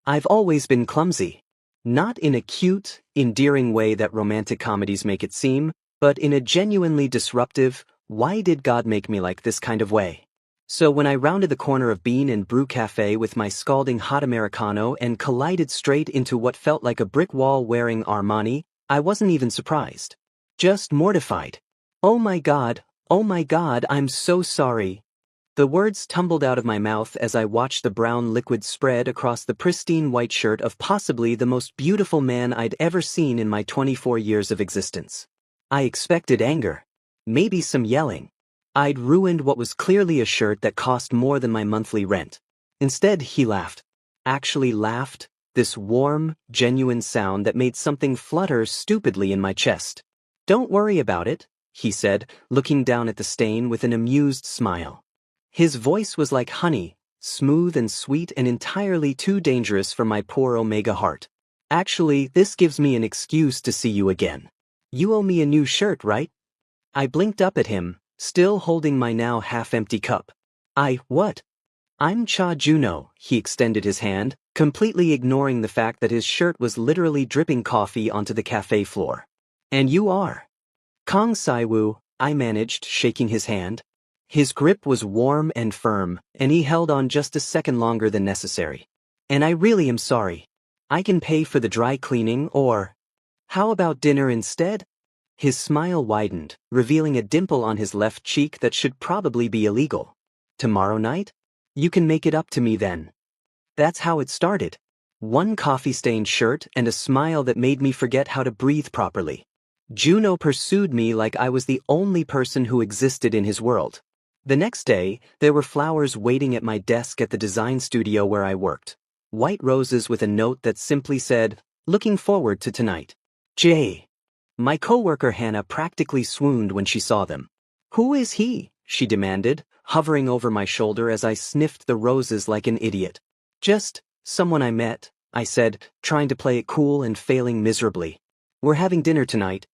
I've always been clumsy. Not in a cute, endearing way that romantic comedies make it seem, but in a genuinely disruptive, why did God make me like this kind of way? So when I rounded the corner of Bean and Brew Cafe with my scalding hot Americano and collided straight into what felt like a brick wall wearing Armani, I wasn't even surprised. Just mortified. Oh my God, I'm so sorry. The words tumbled out of my mouth as I watched the brown liquid spread across the pristine white shirt of possibly the most beautiful man I'd ever seen in my 24 years of existence. I expected anger. Maybe some yelling. I'd ruined what was clearly a shirt that cost more than my monthly rent. Instead, he laughed. Actually laughed, this warm, genuine sound that made something flutter stupidly in my chest. Don't worry about it, he said, looking down at the stain with an amused smile. His voice was like honey, smooth and sweet and entirely too dangerous for my poor Omega heart. Actually, this gives me an excuse to see you again. You owe me a new shirt, right? I blinked up at him, still holding my now half-empty cup. What? I'm Cha Juno, he extended his hand, completely ignoring the fact that his shirt was literally dripping coffee onto the cafe floor. And you are? Kong Saiwoo, I managed, shaking his hand. His grip was warm and firm, and he held on just a second longer than necessary. And I really am sorry. I can pay for the dry cleaning or... How about dinner instead? His smile widened, revealing a dimple on his left cheek that should probably be illegal. Tomorrow night? You can make it up to me then. That's how it started. One coffee-stained shirt and a smile that made me forget how to breathe properly. Juno pursued me like I was the only person who existed in his world. The next day, there were flowers waiting at my desk at the design studio where I worked. White roses with a note that simply said, "Looking forward to tonight. Jay." My coworker Hannah practically swooned when she saw them. Who is he? She demanded, hovering over my shoulder as I sniffed the roses like an idiot. Just someone I met, I said, trying to play it cool and failing miserably. We're having dinner tonight.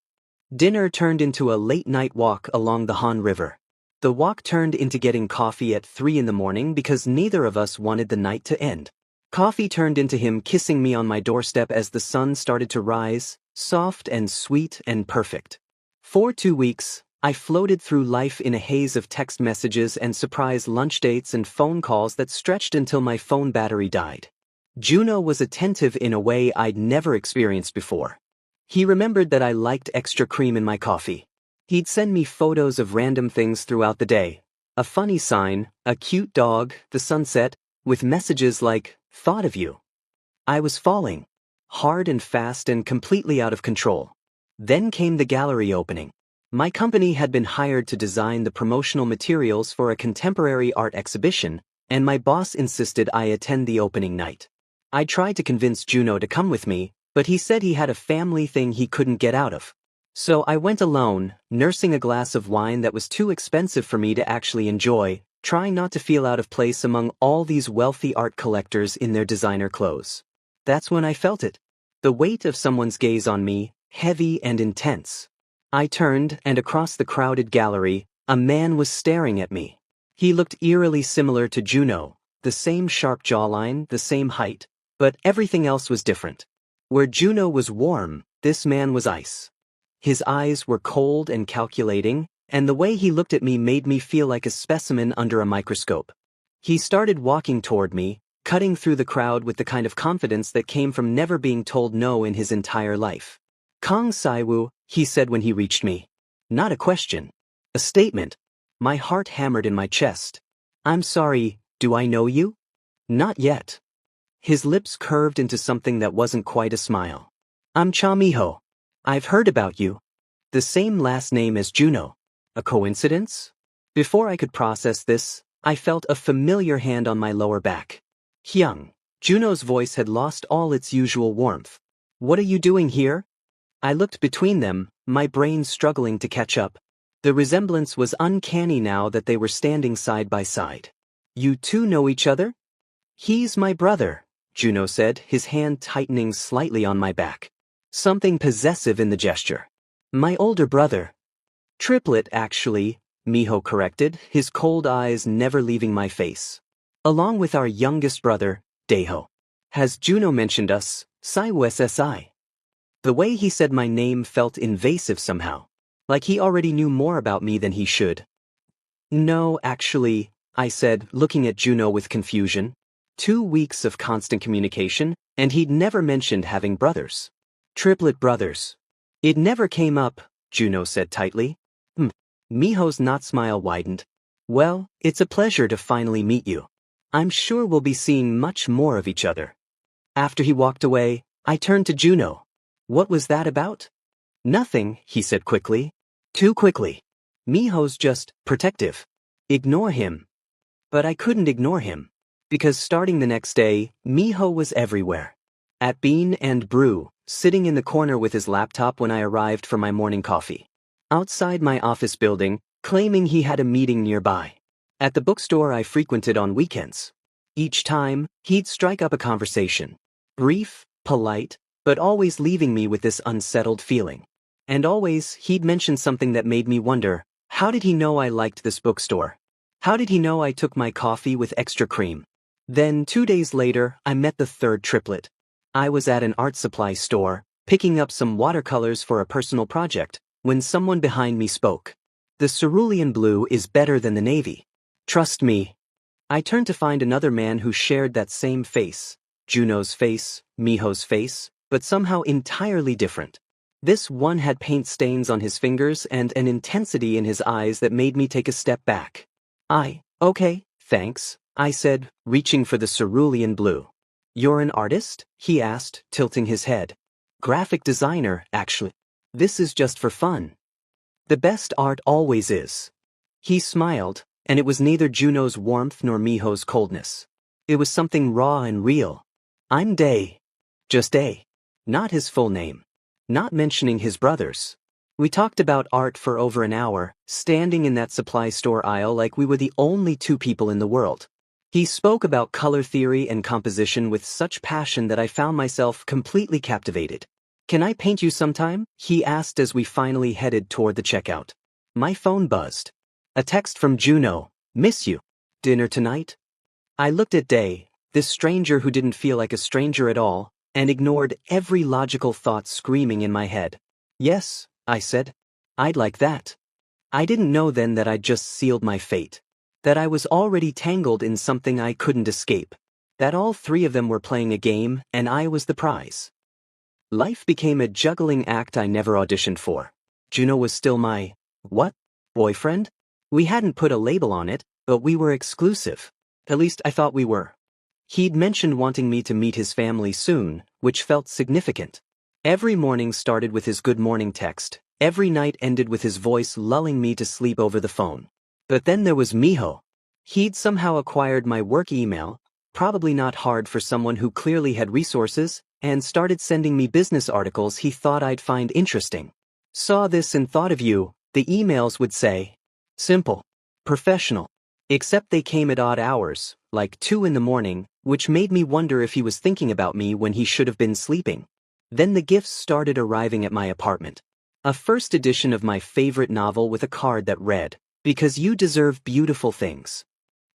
Dinner turned into a late-night walk along the Han River. The walk turned into getting coffee at 3 in the morning because neither of us wanted the night to end. Coffee turned into him kissing me on my doorstep as the sun started to rise, soft and sweet and perfect. For 2 weeks, I floated through life in a haze of text messages and surprise lunch dates and phone calls that stretched until my phone battery died. Juno was attentive in a way I'd never experienced before. He remembered that I liked extra cream in my coffee. He'd send me photos of random things throughout the day. A funny sign, a cute dog, the sunset, with messages like, "Thought of you." I was falling. Hard and fast and completely out of control. Then came the gallery opening. My company had been hired to design the promotional materials for a contemporary art exhibition, and my boss insisted I attend the opening night. I tried to convince Juno to come with me, but he said he had a family thing he couldn't get out of. So I went alone, nursing a glass of wine that was too expensive for me to actually enjoy, trying not to feel out of place among all these wealthy art collectors in their designer clothes. That's when I felt it. The weight of someone's gaze on me, heavy and intense. I turned, and across the crowded gallery, a man was staring at me. He looked eerily similar to Juno, the same sharp jawline, the same height, but everything else was different. Where Juno was warm, this man was ice. His eyes were cold and calculating, and the way he looked at me made me feel like a specimen under a microscope. He started walking toward me, cutting through the crowd with the kind of confidence that came from never being told no in his entire life. "Kong Saiwoo," he said when he reached me. Not a question. A statement. My heart hammered in my chest. "I'm sorry, do I know you?" "Not yet." His lips curved into something that wasn't quite a smile. "I'm Cha Miho. I've heard about you. The same last name as Juno. A coincidence?" Before I could process this, I felt a familiar hand on my lower back. "Hyung." Juno's voice had lost all its usual warmth. "What are you doing here?" I looked between them, my brain struggling to catch up. The resemblance was uncanny now that they were standing side by side. "You two know each other?" "He's my brother," Juno said, his hand tightening slightly on my back. Something possessive in the gesture. "My older brother." "Triplet, actually," Miho corrected, his cold eyes never leaving my face. "Along with our youngest brother, Daeho." Has Juno mentioned us, SSI? The way he said my name felt invasive somehow. Like he already knew more about me than he should. No, actually, I said, looking at Juno with confusion. 2 weeks of constant communication, and he'd never mentioned having brothers. Triplet brothers. It never came up, Juno said tightly. Miho's not smile widened. Well, it's a pleasure to finally meet you. I'm sure we'll be seeing much more of each other. After he walked away, I turned to Juno. What was that about? Nothing, he said quickly. Too quickly. Miho's just protective. Ignore him. But I couldn't ignore him. Because starting the next day, Miho was everywhere. At Bean and Brew, sitting in the corner with his laptop when I arrived for my morning coffee. Outside my office building, claiming he had a meeting nearby. At the bookstore I frequented on weekends. Each time, he'd strike up a conversation. Brief, polite, but always leaving me with this unsettled feeling. And always, he'd mention something that made me wonder, how did he know I liked this bookstore? How did he know I took my coffee with extra cream? Then 2 days later, I met the third triplet. I was at an art supply store, picking up some watercolors for a personal project, when someone behind me spoke. The cerulean blue is better than the navy. Trust me. I turned to find another man who shared that same face. Juno's face, Miho's face, but somehow entirely different. This one had paint stains on his fingers and an intensity in his eyes that made me take a step back. Okay, thanks, I said, reaching for the cerulean blue. You're an artist? He asked, tilting his head. Graphic designer, actually. This is just for fun. The best art always is. He smiled, and it was neither Juno's warmth nor Miho's coldness. It was something raw and real. I'm Day. Just Day. Not his full name. Not mentioning his brothers. We talked about art for over an hour, standing in that supply store aisle like we were the only two people in the world. He spoke about color theory and composition with such passion that I found myself completely captivated. Can I paint you sometime? He asked as we finally headed toward the checkout. My phone buzzed. A text from Juno. Miss you. Dinner tonight? I looked at Day, this stranger who didn't feel like a stranger at all, and ignored every logical thought screaming in my head. Yes, I said. I'd like that. I didn't know then that I'd just sealed my fate. That I was already tangled in something I couldn't escape. That all three of them were playing a game, and I was the prize. Life became a juggling act I never auditioned for. Juno was still my, boyfriend? We hadn't put a label on it, but we were exclusive. At least I thought we were. He'd mentioned wanting me to meet his family soon, which felt significant. Every morning started with his good morning text. Every night ended with his voice lulling me to sleep over the phone. But then there was Miho. He'd somehow acquired my work email, probably not hard for someone who clearly had resources, and started sending me business articles he thought I'd find interesting. Saw this and thought of you, the emails would say. Simple. Professional. Except they came at odd hours, like 2 in the morning, which made me wonder if he was thinking about me when he should have been sleeping. Then the gifts started arriving at my apartment. A first edition of my favorite novel with a card that read, Because you deserve beautiful things.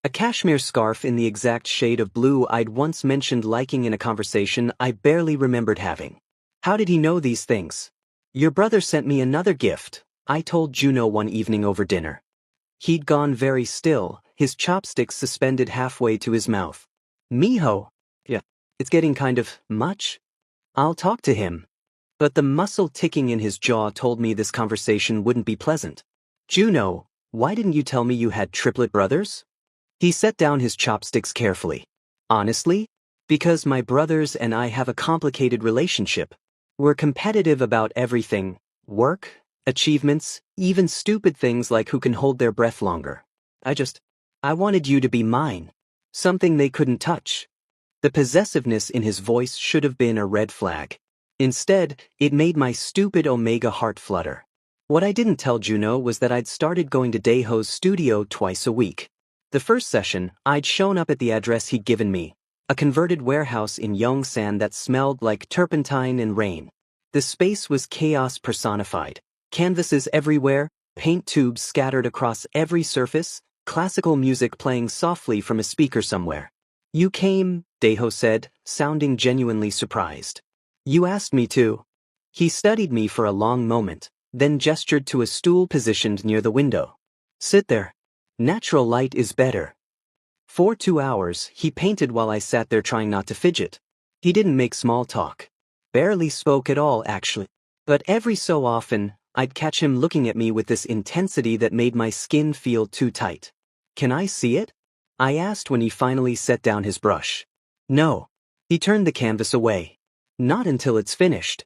A cashmere scarf in the exact shade of blue I'd once mentioned liking in a conversation I barely remembered having. How did he know these things? Your brother sent me another gift, I told Juno one evening over dinner. He'd gone very still, his chopsticks suspended halfway to his mouth. Miho? Yeah, it's getting kind of much. I'll talk to him. But the muscle ticking in his jaw told me this conversation wouldn't be pleasant. Juno, why didn't you tell me you had triplet brothers? He set down his chopsticks carefully. Honestly? Because my brothers and I have a complicated relationship. We're competitive about everything. Work, achievements, even stupid things like who can hold their breath longer. I wanted you to be mine. Something they couldn't touch. The possessiveness in his voice should have been a red flag. Instead, it made my stupid Omega heart flutter. What I didn't tell Juno was that I'd started going to Daiho's studio twice a week. The first session, I'd shown up at the address he'd given me, a converted warehouse in Yongsan that smelled like turpentine and rain. The space was chaos personified. Canvases everywhere, paint tubes scattered across every surface, classical music playing softly from a speaker somewhere. You came, Daeho said, sounding genuinely surprised. You asked me to. He studied me for a long moment, then gestured to a stool positioned near the window. Sit there. Natural light is better. For 2 hours, he painted while I sat there trying not to fidget. He didn't make small talk. Barely spoke at all, actually. But every so often, I'd catch him looking at me with this intensity that made my skin feel too tight. Can I see it? I asked when he finally set down his brush. No. He turned the canvas away. Not until it's finished.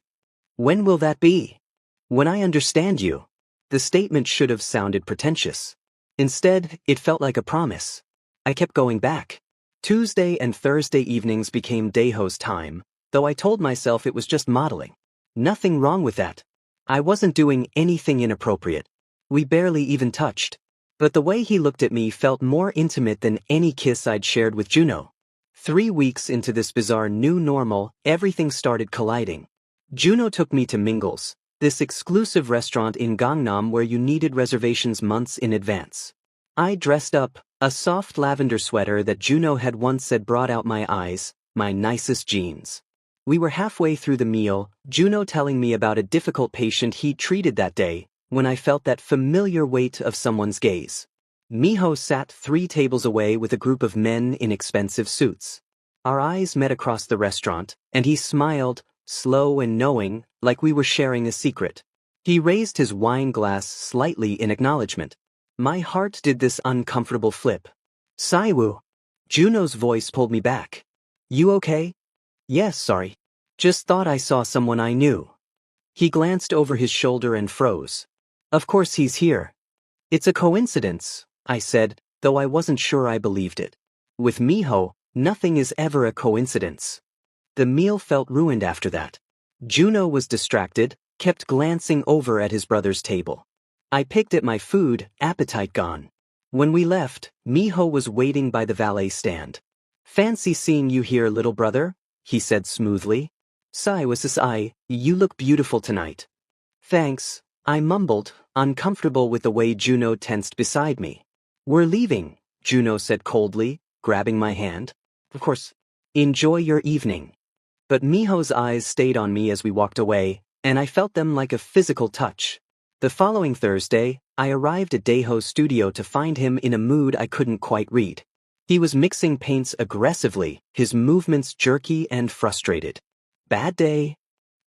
When will that be? When I understand you. The statement should have sounded pretentious. Instead, it felt like a promise. I kept going back. Tuesday and Thursday evenings became Daeho's time, though I told myself it was just modeling. Nothing wrong with that. I wasn't doing anything inappropriate. We barely even touched. But the way he looked at me felt more intimate than any kiss I'd shared with Juno. 3 weeks into this bizarre new normal, everything started colliding. Juno took me to Mingles, this exclusive restaurant in Gangnam where you needed reservations months in advance. I dressed up, a soft lavender sweater that Juno had once said brought out my eyes, my nicest jeans. We were halfway through the meal, Juno telling me about a difficult patient he treated that day, when I felt that familiar weight of someone's gaze. Miho sat 3 tables away with a group of men in expensive suits. Our eyes met across the restaurant, and he smiled, slow and knowing, like we were sharing a secret. He raised his wine glass slightly in acknowledgement. My heart did this uncomfortable flip. Saiwoo. Juno's voice pulled me back. You okay? Yes, sorry. Just thought I saw someone I knew. He glanced over his shoulder and froze. Of course he's here. It's a coincidence, I said, though I wasn't sure I believed it. With Miho, nothing is ever a coincidence. The meal felt ruined after that. Juno was distracted, kept glancing over at his brother's table. I picked at my food, appetite gone. When we left, Miho was waiting by the valet stand. Fancy seeing you here, little brother, he said smoothly. Sai, you look beautiful tonight. Thanks, I mumbled, uncomfortable with the way Juno tensed beside me. We're leaving, Juno said coldly, grabbing my hand. Of course. Enjoy your evening. But Miho's eyes stayed on me as we walked away, and I felt them like a physical touch. The following Thursday, I arrived at Daeho's studio to find him in a mood I couldn't quite read. He was mixing paints aggressively, his movements jerky and frustrated. Bad day?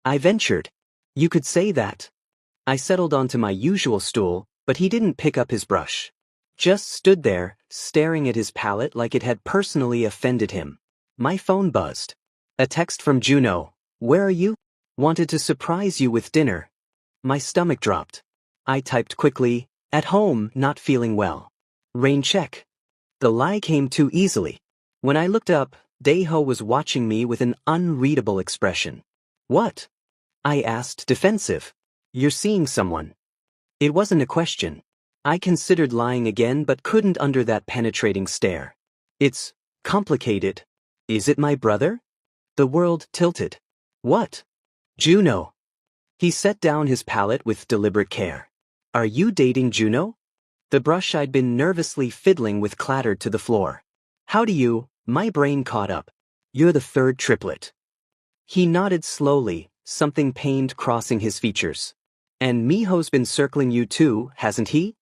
I ventured. You could say that. I settled onto my usual stool, but he didn't pick up his brush. Just stood there, staring at his palette like it had personally offended him. My phone buzzed. A text from Juno. Where are you? Wanted to surprise you with dinner. My stomach dropped. I typed quickly, at home, not feeling well. Rain check. The lie came too easily. When I looked up, Daeho was watching me with an unreadable expression. What? I asked, defensive. You're seeing someone. It wasn't a question. I considered lying again but couldn't under that penetrating stare. It's complicated. Is it my brother? The world tilted. What? Juno. He set down his palette with deliberate care. Are you dating Juno? The brush I'd been nervously fiddling with clattered to the floor. How do you? My brain caught up. You're the third triplet. He nodded slowly, something pained crossing his features. And Miho's been circling you too, hasn't he?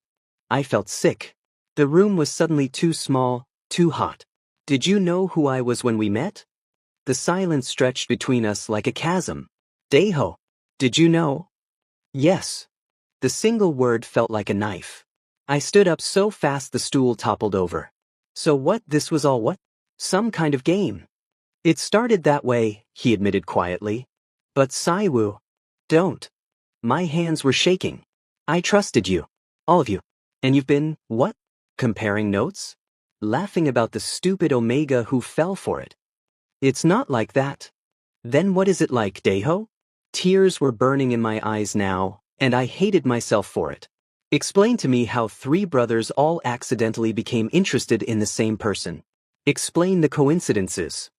I felt sick. The room was suddenly too small, too hot. Did you know who I was when we met? The silence stretched between us like a chasm. Daeho. Did you know? Yes. The single word felt like a knife. I stood up so fast the stool toppled over. So what, this was all what? Some kind of game. It started that way, he admitted quietly. But Saiwoo. Don't. My hands were shaking. I trusted you. All of you. And you've been, what? Comparing notes? Laughing about the stupid Omega who fell for it. It's not like that. Then what is it like, Daeho? Tears were burning in my eyes now, and I hated myself for it. Explain to me how 3 brothers all accidentally became interested in the same person. Explain the coincidences.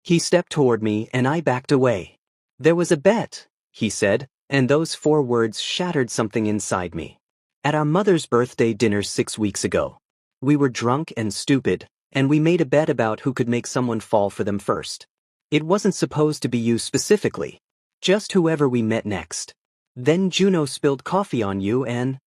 He stepped toward me and I backed away. There was a bet, he said, and those 4 words shattered something inside me. At our mother's birthday dinner 6 weeks ago. We were drunk and stupid, and we made a bet about who could make someone fall for them first. It wasn't supposed to be you specifically. Just whoever we met next. Then Juno spilled coffee on you and...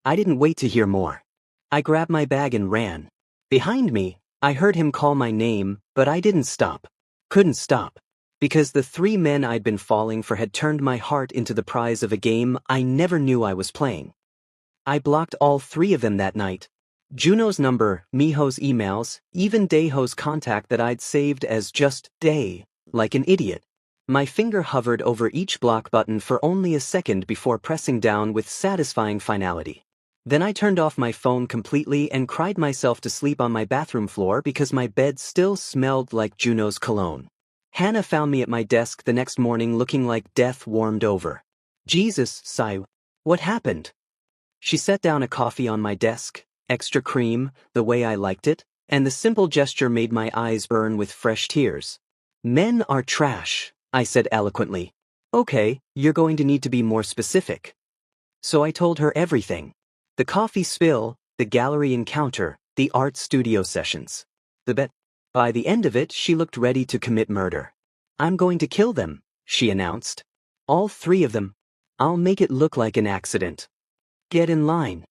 I didn't wait to hear more. I grabbed my bag and ran. Behind me, I heard him call my name, but I didn't stop. Couldn't stop. Because the 3 men I'd been falling for had turned my heart into the prize of a game I never knew I was playing. I blocked all 3 of them that night. Juno's number, Miho's emails, even Daeho's contact that I'd saved as just Dae, like an idiot. My finger hovered over each block button for only a second before pressing down with satisfying finality. Then I turned off my phone completely and cried myself to sleep on my bathroom floor because my bed still smelled like Juno's cologne. Hannah found me at my desk the next morning looking like death warmed over. Jesus, Sai, what happened? She set down a coffee on my desk, extra cream, the way I liked it, and the simple gesture made my eyes burn with fresh tears. Men are trash, I said eloquently. Okay, you're going to need to be more specific. So I told her everything. The coffee spill, the gallery encounter, the art studio sessions. The bet. By the end of it, she looked ready to commit murder. I'm going to kill them, she announced. All 3 of them. I'll make it look like an accident. Get in line.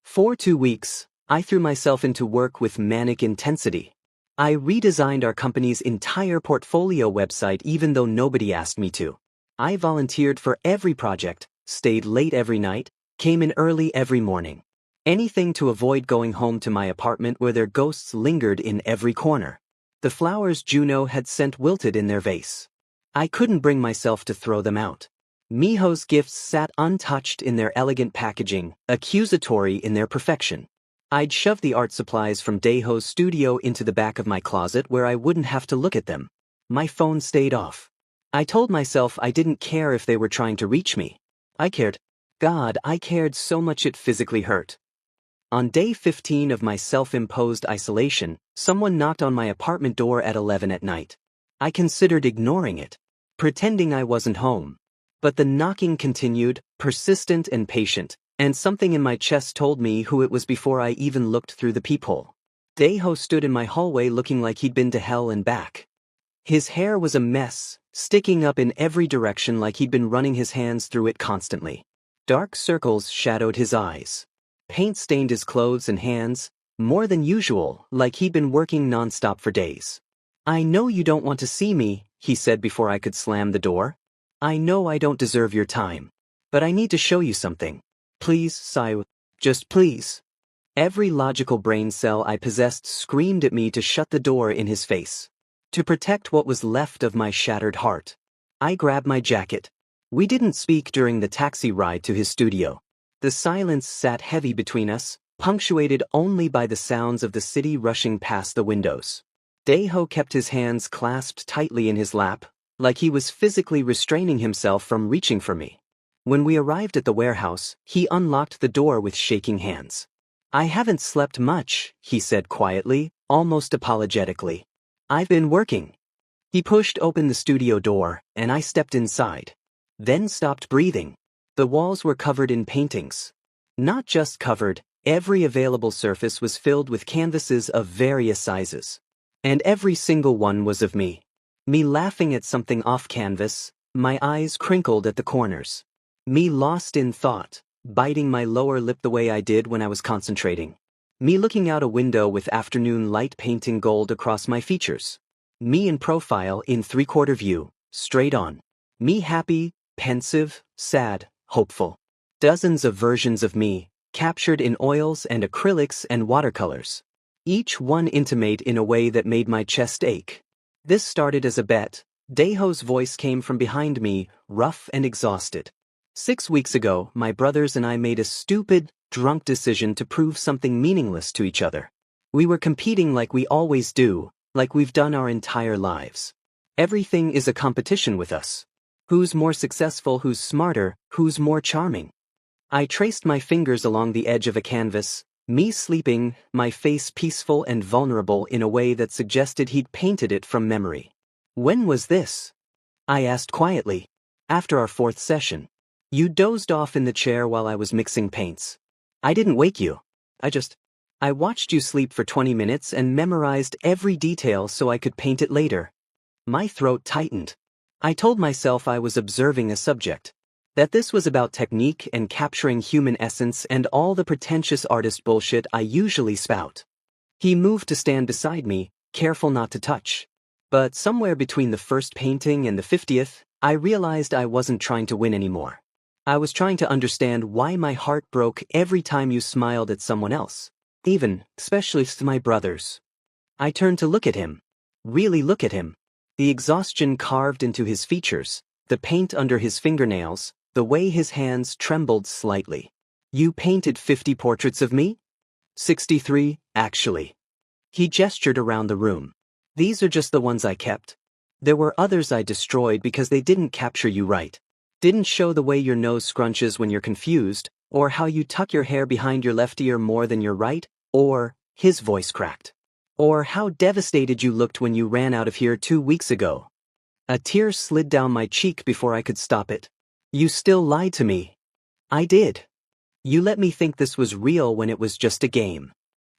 For 2 weeks, I threw myself into work with manic intensity. I redesigned our company's entire portfolio website even though nobody asked me to. I volunteered for every project, stayed late every night, came in early every morning. Anything to avoid going home to my apartment where their ghosts lingered in every corner. The flowers Juno had sent wilted in their vase. I couldn't bring myself to throw them out. Miho's gifts sat untouched in their elegant packaging, accusatory in their perfection. I'd shoved the art supplies from Daeho's studio into the back of my closet where I wouldn't have to look at them. My phone stayed off. I told myself I didn't care if they were trying to reach me. I cared. God, I cared so much it physically hurt. On day 15 of my self-imposed isolation, someone knocked on my apartment door at 11 at night. I considered ignoring it, pretending I wasn't home. But the knocking continued, persistent and patient, and something in my chest told me who it was before I even looked through the peephole. Daeho stood in my hallway looking like he'd been to hell and back. His hair was a mess, sticking up in every direction like he'd been running his hands through it constantly. Dark circles shadowed his eyes. Paint stained his clothes and hands, more than usual, like he'd been working nonstop for days. I know you don't want to see me, he said before I could slam the door. I know I don't deserve your time. But I need to show you something. Please, Sai, just please. Every logical brain cell I possessed screamed at me to shut the door in his face. To protect what was left of my shattered heart. I grabbed my jacket. We didn't speak during the taxi ride to his studio. The silence sat heavy between us, punctuated only by the sounds of the city rushing past the windows. Daeho kept his hands clasped tightly in his lap, like he was physically restraining himself from reaching for me. When we arrived at the warehouse, he unlocked the door with shaking hands. I haven't slept much, he said quietly, almost apologetically. I've been working. He pushed open the studio door, and I stepped inside. Then stopped breathing. The walls were covered in paintings. Not just covered, every available surface was filled with canvases of various sizes. And every single one was of me. Me laughing at something off canvas, my eyes crinkled at the corners. Me lost in thought, biting my lower lip the way I did when I was concentrating. Me looking out a window with afternoon light painting gold across my features. Me in profile in 3/4 view, straight on. Me happy, pensive, sad, hopeful. Dozens of versions of me, captured in oils and acrylics and watercolors. Each one intimate in a way that made my chest ache. This started as a bet. Daeho's voice came from behind me, rough and exhausted. 6 weeks ago, my brothers and I made a stupid, drunk decision to prove something meaningless to each other. We were competing like we always do, like we've done our entire lives. Everything is a competition with us. Who's more successful, who's smarter, who's more charming? I traced my fingers along the edge of a canvas, me sleeping, my face peaceful and vulnerable in a way that suggested he'd painted it from memory. When was this? I asked quietly. After our 4th session. You dozed off in the chair while I was mixing paints. I didn't wake you. I watched you sleep for 20 minutes and memorized every detail so I could paint it later. My throat tightened. I told myself I was observing a subject. That this was about technique and capturing human essence and all the pretentious artist bullshit I usually spout. He moved to stand beside me, careful not to touch. But somewhere between the first painting and the 50th, I realized I wasn't trying to win anymore. I was trying to understand why my heart broke every time you smiled at someone else. Especially to my brothers. I turned to look at him. Really look at him. The exhaustion carved into his features, the paint under his fingernails, the way his hands trembled slightly. You painted 50 portraits of me? 63, actually. He gestured around the room. These are just the ones I kept. There were others I destroyed because they didn't capture you right. Didn't show the way your nose scrunches when you're confused, or how you tuck your hair behind your left ear more than your right, or, his voice cracked. Or how devastated you looked when you ran out of here 2 weeks ago. A tear slid down my cheek before I could stop it. You still lied to me. I did. You let me think this was real when it was just a game.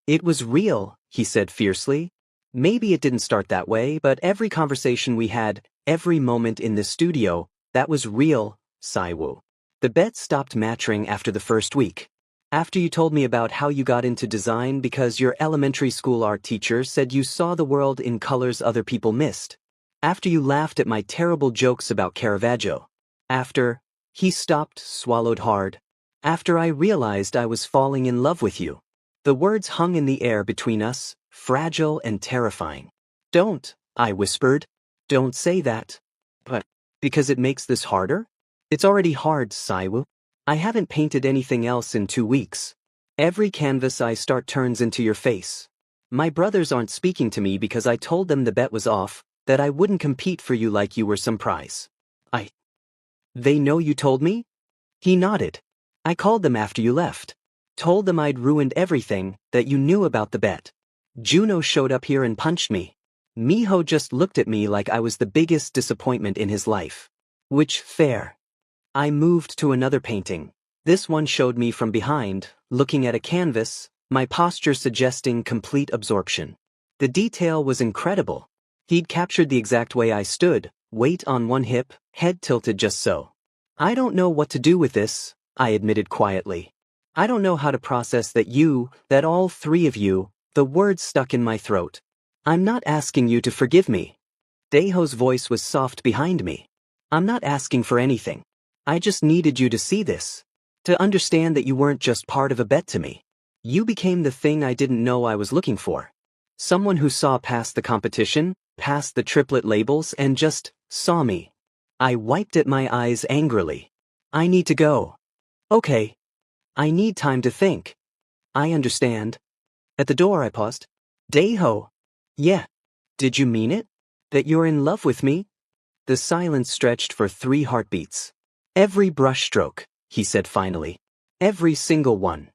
It was real, he said fiercely. Maybe it didn't start that way, but every conversation we had, every moment in this studio, that was real, Saiwoo. The bet stopped matching after the first week. After you told me about how you got into design because your elementary school art teacher said you saw the world in colors other people missed. After you laughed at my terrible jokes about Caravaggio. After, he stopped, swallowed hard. After I realized I was falling in love with you. The words hung in the air between us, fragile and terrifying. Don't, I whispered. Don't say that. But, because it makes this harder? It's already hard, Saiwoo. I haven't painted anything else in 2 weeks. Every canvas I start turns into your face. My brothers aren't speaking to me because I told them the bet was off, that I wouldn't compete for you like you were some prize. They know you told me? He nodded. I called them after you left. Told them I'd ruined everything, that you knew about the bet. Juno showed up here and punched me. Miho just looked at me like I was the biggest disappointment in his life. Which, fair. I moved to another painting. This one showed me from behind, looking at a canvas, my posture suggesting complete absorption. The detail was incredible. He'd captured the exact way I stood, weight on one hip, head tilted just so. I don't know what to do with this, I admitted quietly. I don't know how to process that all 3 of you, the words stuck in my throat. I'm not asking you to forgive me. Daeho's voice was soft behind me. I'm not asking for anything. I just needed you to see this. To understand that you weren't just part of a bet to me. You became the thing I didn't know I was looking for. Someone who saw past the competition, past the triplet labels, and just saw me. I wiped at my eyes angrily. I need to go. Okay. I need time to think. I understand. At the door I paused. Daeho. Yeah. Did you mean it? That you're in love with me? The silence stretched for 3 heartbeats. Every brushstroke, he said finally. Every single one.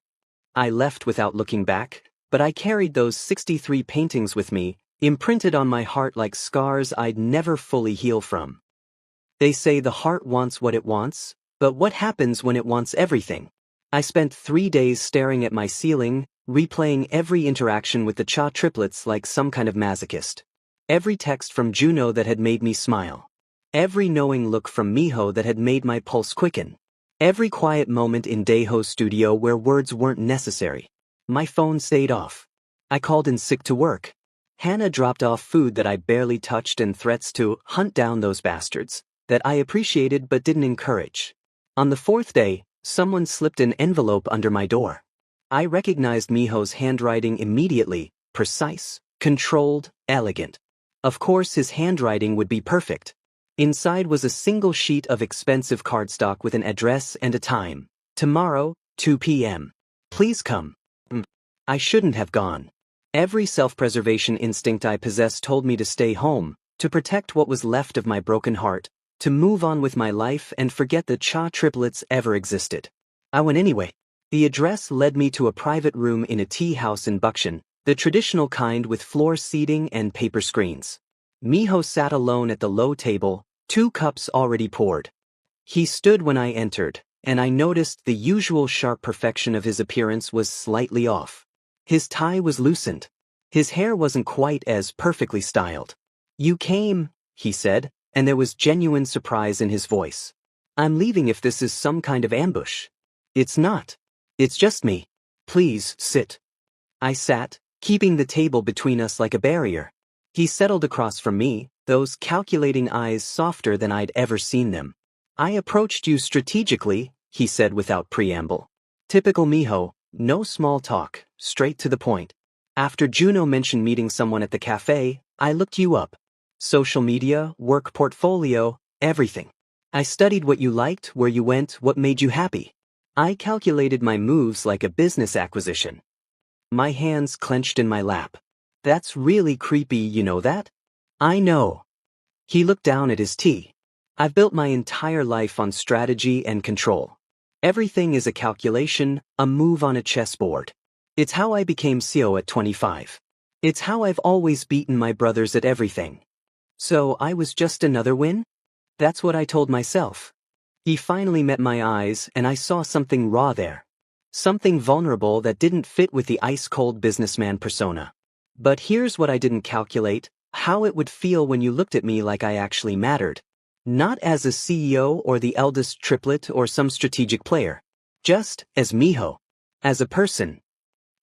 I left without looking back, but I carried those 63 paintings with me, imprinted on my heart like scars I'd never fully heal from. They say the heart wants what it wants, but what happens when it wants everything? I spent 3 days staring at my ceiling, replaying every interaction with the Cha triplets like some kind of masochist. Every text from Juno that had made me smile. Every knowing look from Miho that had made my pulse quicken. Every quiet moment in Daeho's studio where words weren't necessary. My phone stayed off. I called in sick to work. Hannah dropped off food that I barely touched and threats to hunt down those bastards that I appreciated but didn't encourage. On the 4th day, someone slipped an envelope under my door. I recognized Miho's handwriting immediately, precise, controlled, elegant. Of course his handwriting would be perfect. Inside was a single sheet of expensive cardstock with an address and a time. Tomorrow, 2 p.m. Please come. I shouldn't have gone. Every self-preservation instinct I possessed told me to stay home, to protect what was left of my broken heart, to move on with my life and forget the Cha triplets ever existed. I went anyway. The address led me to a private room in a tea house in Buckshin, the traditional kind with floor seating and paper screens. Miho sat alone at the low table, 2 cups already poured. He stood when I entered, and I noticed the usual sharp perfection of his appearance was slightly off. His tie was loosened. His hair wasn't quite as perfectly styled. "You came," he said, and there was genuine surprise in his voice. "I'm leaving if this is some kind of ambush." "It's not. It's just me. Please, sit." I sat, keeping the table between us like a barrier. He settled across from me, those calculating eyes softer than I'd ever seen them. "I approached you strategically," he said without preamble. "Typical Miho, no small talk, straight to the point. After Juno mentioned meeting someone at the cafe, I looked you up. Social media, work portfolio, everything. I studied what you liked, where you went, what made you happy. I calculated my moves like a business acquisition." My hands clenched in my lap. "That's really creepy, you know that?" "I know." He looked down at his tea. "I've built my entire life on strategy and control. Everything is a calculation, a move on a chessboard. It's how I became CEO at 25. It's how I've always beaten my brothers at everything. So I was just another win? That's what I told myself." He finally met my eyes, and I saw something raw there. Something vulnerable that didn't fit with the ice-cold businessman persona. But here's what I didn't calculate: how it would feel when you looked at me like I actually mattered. Not as a CEO or the eldest triplet or some strategic player. Just as Miho. As a person.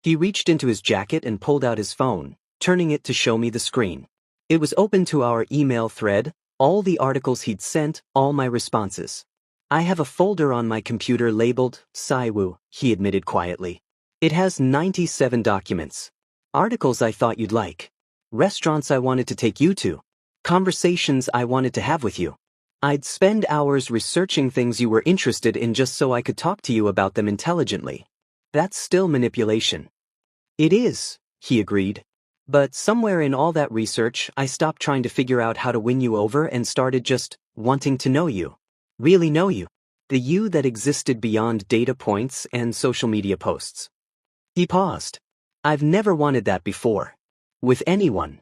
He reached into his jacket and pulled out his phone, turning it to show me the screen. It was open to our email thread, all the articles he'd sent, all my responses. "I have a folder on my computer labeled Saiwu," he admitted quietly. "It has 97 documents. Articles I thought you'd like. Restaurants I wanted to take you to. Conversations I wanted to have with you. I'd spend hours researching things you were interested in just so I could talk to you about them intelligently. That's still manipulation." "It is," he agreed. "But somewhere in all that research, I stopped trying to figure out how to win you over and started just wanting to know you. Really know you. The you that existed beyond data points and social media posts." He paused. "I've never wanted that before. With anyone."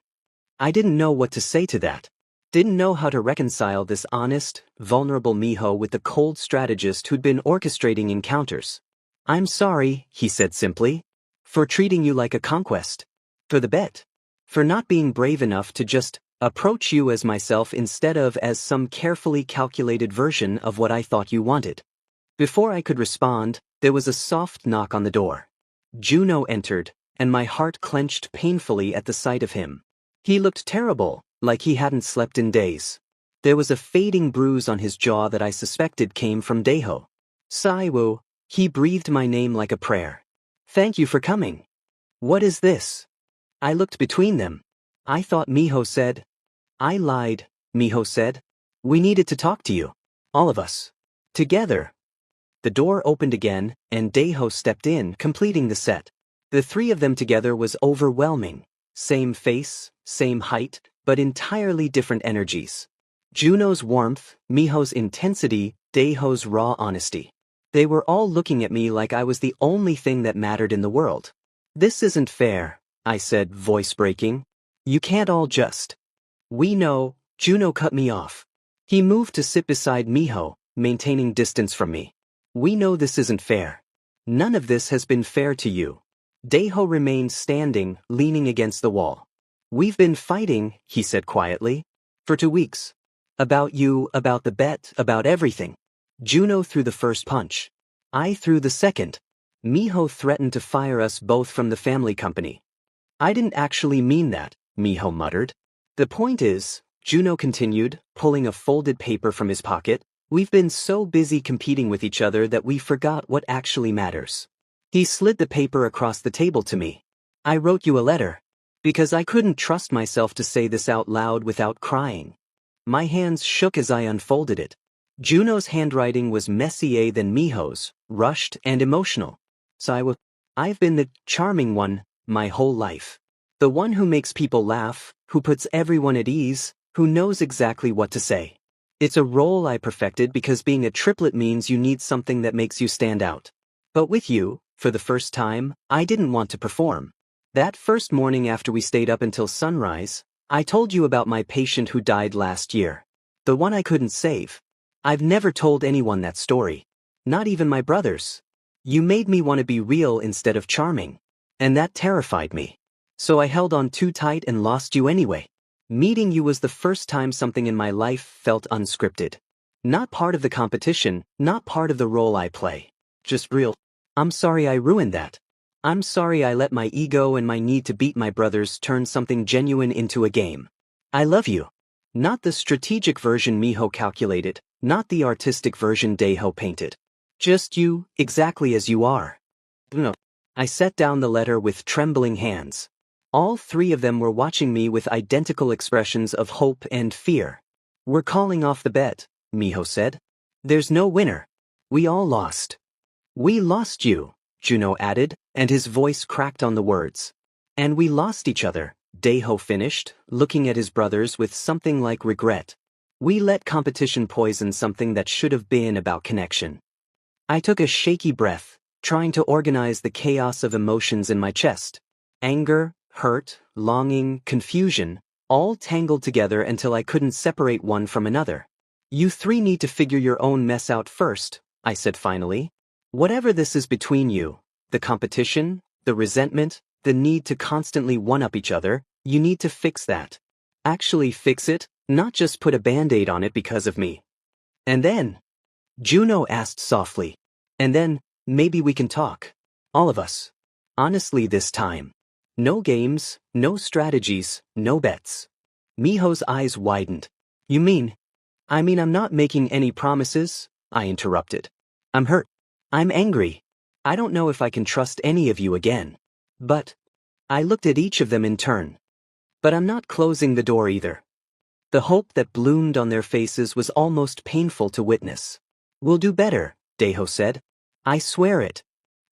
I didn't know what to say to that. Didn't know how to reconcile this honest, vulnerable Miho with the cold strategist who'd been orchestrating encounters. "I'm sorry," he said simply. "For treating you like a conquest. For the bet. For not being brave enough to just approach you as myself instead of as some carefully calculated version of what I thought you wanted." Before I could respond, there was a soft knock on the door. Juno entered, and my heart clenched painfully at the sight of him. He looked terrible, like he hadn't slept in days. There was a fading bruise on his jaw that I suspected came from Daiho. "Saiwu," he breathed my name like a prayer. "Thank you for coming." "What is this?" I looked between them. "I thought Miho said." "I lied," Miho said. "We needed to talk to you. All of us. Together." The door opened again, and Daiho stepped in, completing the set. The three of them together was overwhelming. Same face, same height, but entirely different energies. Juno's warmth, Miho's intensity, Daiho's raw honesty. They were all looking at me like I was the only thing that mattered in the world. "This isn't fair," I said, voice breaking. "You can't all just." "We know," Juno cut me off. He moved to sit beside Miho, maintaining distance from me. "We know this isn't fair. None of this has been fair to you." Daiho remained standing, leaning against the wall. "We've been fighting," he said quietly, "for 2 weeks. About you, about the bet, about everything." Juno threw the first punch. I threw the second. Miho threatened to fire us both from the family company. "I didn't actually mean that," Miho muttered. "The point is," Juno continued, pulling a folded paper from his pocket, "we've been so busy competing with each other that we forgot what actually matters." He slid the paper across the table to me. "I wrote you a letter. Because I couldn't trust myself to say this out loud without crying." My hands shook as I unfolded it. Juno's handwriting was messier than Miho's, rushed and emotional. "So I've been the charming one my whole life. The one who makes people laugh, who puts everyone at ease, who knows exactly what to say. It's a role I perfected because being a triplet means you need something that makes you stand out. But with you, for the first time, I didn't want to perform. That first morning after we stayed up until sunrise, I told you about my patient who died last year. The one I couldn't save. I've never told anyone that story. Not even my brothers. You made me want to be real instead of charming. And that terrified me. So I held on too tight and lost you anyway. Meeting you was the first time something in my life felt unscripted. Not part of the competition, not part of the role I play. Just real. I'm sorry I ruined that. I'm sorry I let my ego and my need to beat my brothers turn something genuine into a game. I love you. Not the strategic version Miho calculated, not the artistic version Daiho painted. Just you, exactly as you are. No. I set down the letter with trembling hands. All three of them were watching me with identical expressions of hope and fear. We're calling off the bet, Miho said. There's no winner. We all lost. We lost you, Juno added, and his voice cracked on the words. And we lost each other, Daiho finished, looking at his brothers with something like regret. We let competition poison something that should have been about connection. I took a shaky breath, trying to organize the chaos of emotions in my chest. Anger, hurt, longing, confusion, all tangled together until I couldn't separate one from another. You three need to figure your own mess out first, I said finally. Whatever this is between you, the competition, the resentment, the need to constantly one-up each other, you need to fix that. Actually fix it, not just put a band-aid on it because of me. And then, Juno asked softly, and then, maybe we can talk. All of us. Honestly this time. No games, no strategies, no bets. Miho's eyes widened. You mean? I'm not making any promises, I interrupted. I'm hurt. I'm angry. I don't know if I can trust any of you again. But, I looked at each of them in turn. But I'm not closing the door either. The hope that bloomed on their faces was almost painful to witness. We'll do better, Daiho said. I swear it.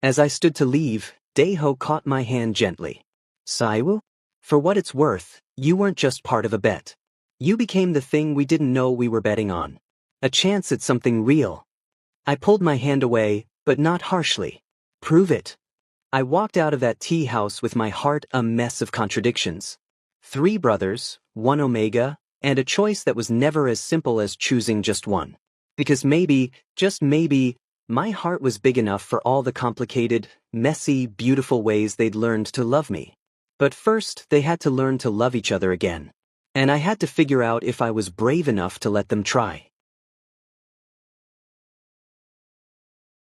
As I stood to leave, Daiho caught my hand gently. Saiwu? For what it's worth, you weren't just part of a bet. You became the thing we didn't know we were betting on. A chance at something real. I pulled my hand away, but not harshly. Prove it. I walked out of that tea house with my heart a mess of contradictions. 3 brothers, 1 Omega, and a choice that was never as simple as choosing just one. Because maybe, just maybe, my heart was big enough for all the complicated, messy, beautiful ways they'd learned to love me. But first, they had to learn to love each other again. And I had to figure out if I was brave enough to let them try.